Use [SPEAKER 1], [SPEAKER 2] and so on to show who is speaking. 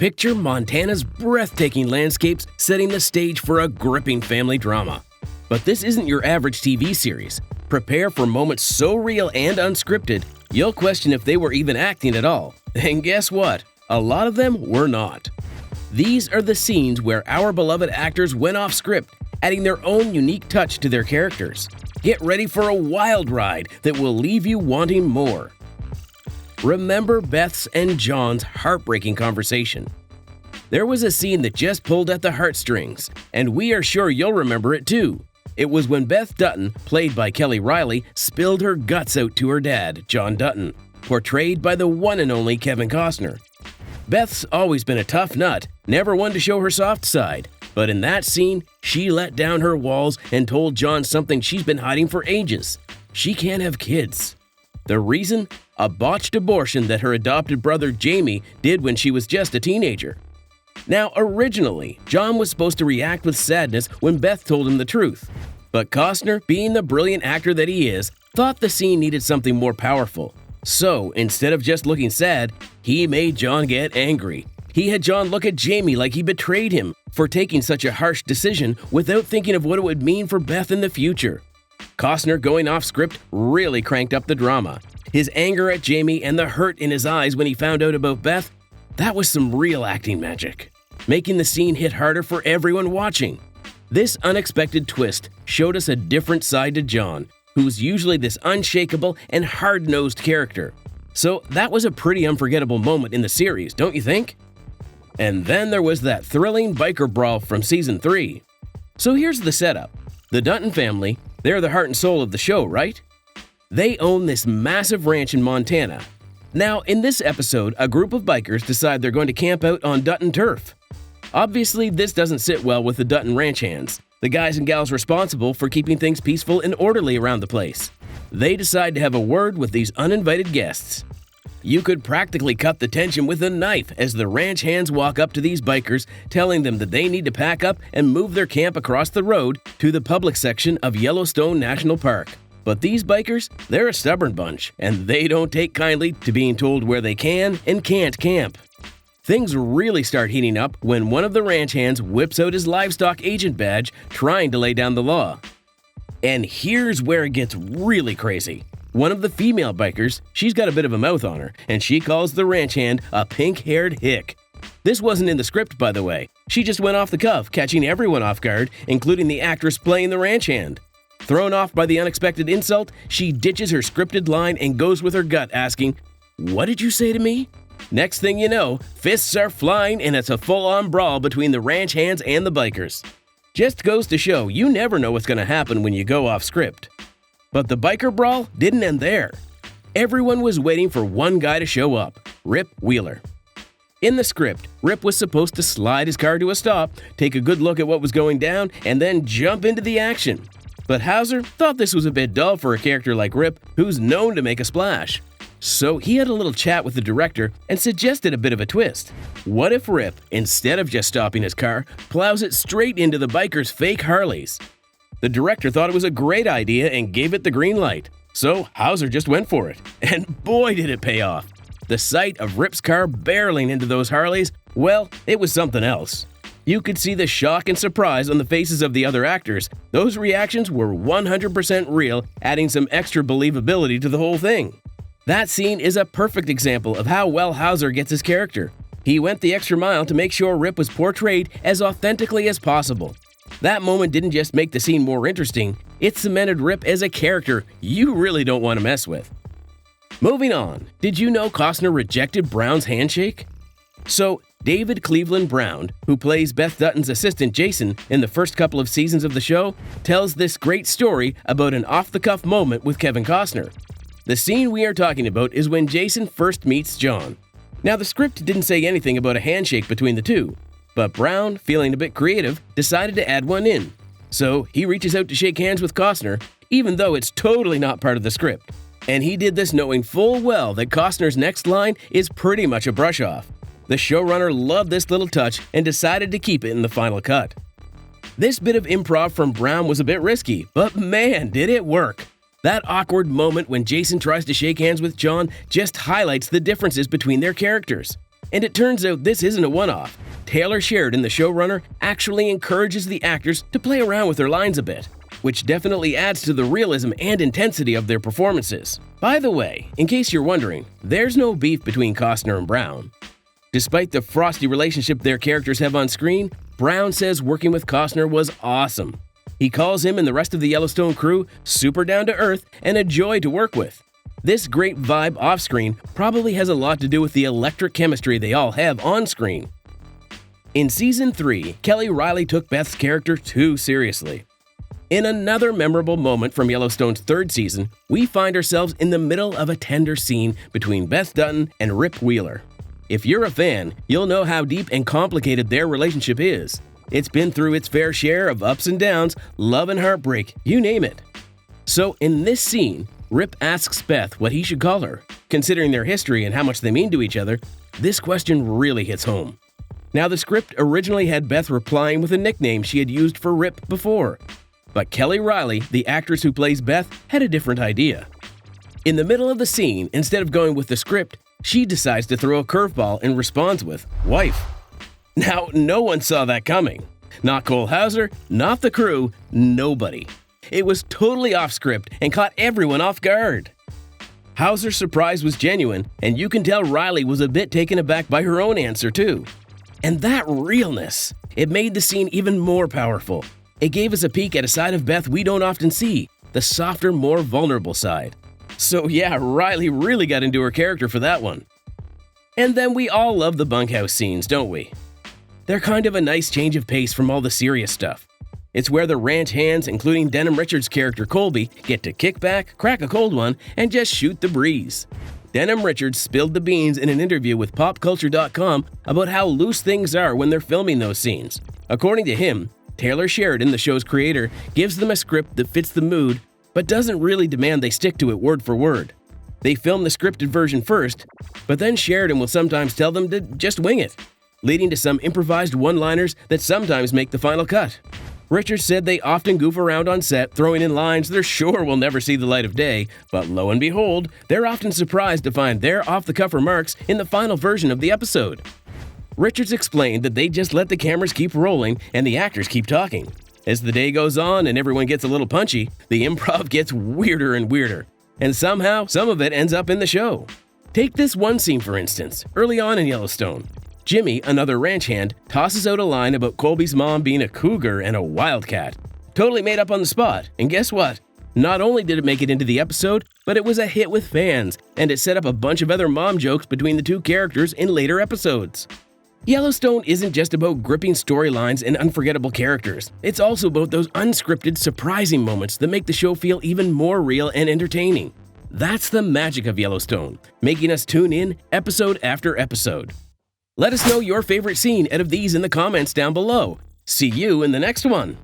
[SPEAKER 1] Picture Montana's breathtaking landscapes setting the stage for a gripping family drama. But this isn't your average TV series. Prepare for moments so real and unscripted, you'll question if they were even acting at all. And guess what? A lot of them were not. These are the scenes where our beloved actors went off script, adding their own unique touch to their characters. Get ready for a wild ride that will leave you wanting more. Remember Beth's and John's heartbreaking conversation. There was a scene that just pulled at the heartstrings, and we are sure you'll remember it too. It was when Beth Dutton, played by Kelly Riley, spilled her guts out to her dad, John Dutton, portrayed by the one and only Kevin Costner. Beth's always been a tough nut, never one to show her soft side, but in that scene, she let down her walls and told John something she's been hiding for ages. She can't have kids. The reason? A botched abortion that her adopted brother Jamie did when she was just a teenager. Now, originally, John was supposed to react with sadness when Beth told him the truth. But Costner, being the brilliant actor that he is, thought the scene needed something more powerful. So, instead of just looking sad, he made John get angry. He had John look at Jamie like he betrayed him for taking such a harsh decision without thinking of what it would mean for Beth in the future. Costner going off script really cranked up the drama. His anger at Jamie and the hurt in his eyes when he found out about Beth, that was some real acting magic, making the scene hit harder for everyone watching. This unexpected twist showed us a different side to John, who's usually this unshakable and hard-nosed character. So that was a pretty unforgettable moment in the series, don't you think? And then there was that thrilling biker brawl from season 3. So here's the setup. The Dutton family, they're the heart and soul of the show, right? They own this massive ranch in Montana. Now, in this episode, a group of bikers decide they're going to camp out on Dutton turf. Obviously, this doesn't sit well with the Dutton ranch hands, the guys and gals responsible for keeping things peaceful and orderly around the place. They decide to have a word with these uninvited guests. You could practically cut the tension with a knife as the ranch hands walk up to these bikers, telling them that they need to pack up and move their camp across the road to the public section of Yellowstone National Park. But these bikers, they're a stubborn bunch, and they don't take kindly to being told where they can and can't camp. Things really start heating up when one of the ranch hands whips out his livestock agent badge, trying to lay down the law. And here's where it gets really crazy. One of the female bikers, she's got a bit of a mouth on her, and she calls the ranch hand a pink-haired hick. This wasn't in the script, by the way. She just went off the cuff, catching everyone off guard, including the actress playing the ranch hand. Thrown off by the unexpected insult, she ditches her scripted line and goes with her gut, asking, "What did you say to me?" Next thing you know, fists are flying and it's a full-on brawl between the ranch hands and the bikers. Just goes to show you never know what's going to happen when you go off script. But the biker brawl didn't end there. Everyone was waiting for one guy to show up, Rip Wheeler. In the script, Rip was supposed to slide his car to a stop, take a good look at what was going down, and then jump into the action. But Hauser thought this was a bit dull for a character like Rip, who's known to make a splash. So he had a little chat with the director and suggested a bit of a twist. What if Rip, instead of just stopping his car, plows it straight into the bikers' fake Harleys? The director thought it was a great idea and gave it the green light. So Hauser just went for it. And boy did it pay off. The sight of Rip's car barreling into those Harleys, well, it was something else. You could see the shock and surprise on the faces of the other actors. Those reactions were 100% real, adding some extra believability to the whole thing. That scene is a perfect example of how well Hauser gets his character. He went the extra mile to make sure Rip was portrayed as authentically as possible. That moment didn't just make the scene more interesting, it cemented Rip as a character you really don't want to mess with. Moving on, did you know Costner rejected Brown's handshake? So, David Cleveland Brown, who plays Beth Dutton's assistant Jason in the first couple of seasons of the show, tells this great story about an off-the-cuff moment with Kevin Costner. The scene we are talking about is when Jason first meets John. Now, the script didn't say anything about a handshake between the two, but Brown, feeling a bit creative, decided to add one in. So, he reaches out to shake hands with Costner, even though it's totally not part of the script. And he did this knowing full well that Costner's next line is pretty much a brush-off. The showrunner loved this little touch and decided to keep it in the final cut. This bit of improv from Brown was a bit risky, but man, did it work! That awkward moment when Jason tries to shake hands with John just highlights the differences between their characters. And it turns out this isn't a one-off. Taylor Sheridan, the showrunner, actually encourages the actors to play around with their lines a bit, which definitely adds to the realism and intensity of their performances. By the way, in case you're wondering, there's no beef between Costner and Brown. Despite the frosty relationship their characters have on screen, Brown says working with Costner was awesome. He calls him and the rest of the Yellowstone crew super down to earth and a joy to work with. This great vibe off-screen probably has a lot to do with the electric chemistry they all have on-screen. In Season 3, Kelly Reilly took Beth's character too seriously. In another memorable moment from Yellowstone's third season, we find ourselves in the middle of a tender scene between Beth Dutton and Rip Wheeler. If you're a fan, you'll know how deep and complicated their relationship is. It's been through its fair share of ups and downs, love and heartbreak, you name it. So in this scene, Rip asks Beth what he should call her. Considering their history and how much they mean to each other, this question really hits home. Now, the script originally had Beth replying with a nickname she had used for Rip before. But Kelly Reilly, the actress who plays Beth, had a different idea. In the middle of the scene, instead of going with the script, she decides to throw a curveball and responds with, "wife." Now, no one saw that coming. Not Cole Hauser, not the crew, nobody. It was totally off script and caught everyone off guard. Hauser's surprise was genuine, and you can tell Reilly was a bit taken aback by her own answer too. And that realness, it made the scene even more powerful. It gave us a peek at a side of Beth we don't often see, the softer, more vulnerable side. So yeah, Reilly really got into her character for that one. And then we all love the bunkhouse scenes, don't we? They're kind of a nice change of pace from all the serious stuff. It's where the ranch hands, including Denham Richards' character Colby, get to kick back, crack a cold one, and just shoot the breeze. Denham Richards spilled the beans in an interview with PopCulture.com about how loose things are when they're filming those scenes. According to him, Taylor Sheridan, the show's creator, gives them a script that fits the mood, but doesn't really demand they stick to it word for word. They film the scripted version first, but then Sheridan will sometimes tell them to just wing it, leading to some improvised one-liners that sometimes make the final cut. Richards said they often goof around on set, throwing in lines they're sure will never see the light of day, but lo and behold, they're often surprised to find their off-the-cuff remarks in the final version of the episode. Richards explained that they just let the cameras keep rolling and the actors keep talking. As the day goes on and everyone gets a little punchy, the improv gets weirder and weirder, and somehow some of it ends up in the show. Take this one scene for instance, early on in Yellowstone. Jimmy, another ranch hand, tosses out a line about Colby's mom being a cougar and a wildcat. Totally made up on the spot, and guess what? Not only did it make it into the episode, but it was a hit with fans, and it set up a bunch of other mom jokes between the two characters in later episodes. Yellowstone isn't just about gripping storylines and unforgettable characters. It's also about those unscripted, surprising moments that make the show feel even more real and entertaining. That's the magic of Yellowstone, making us tune in episode after episode. Let us know your favorite scene out of these in the comments down below. See you in the next one.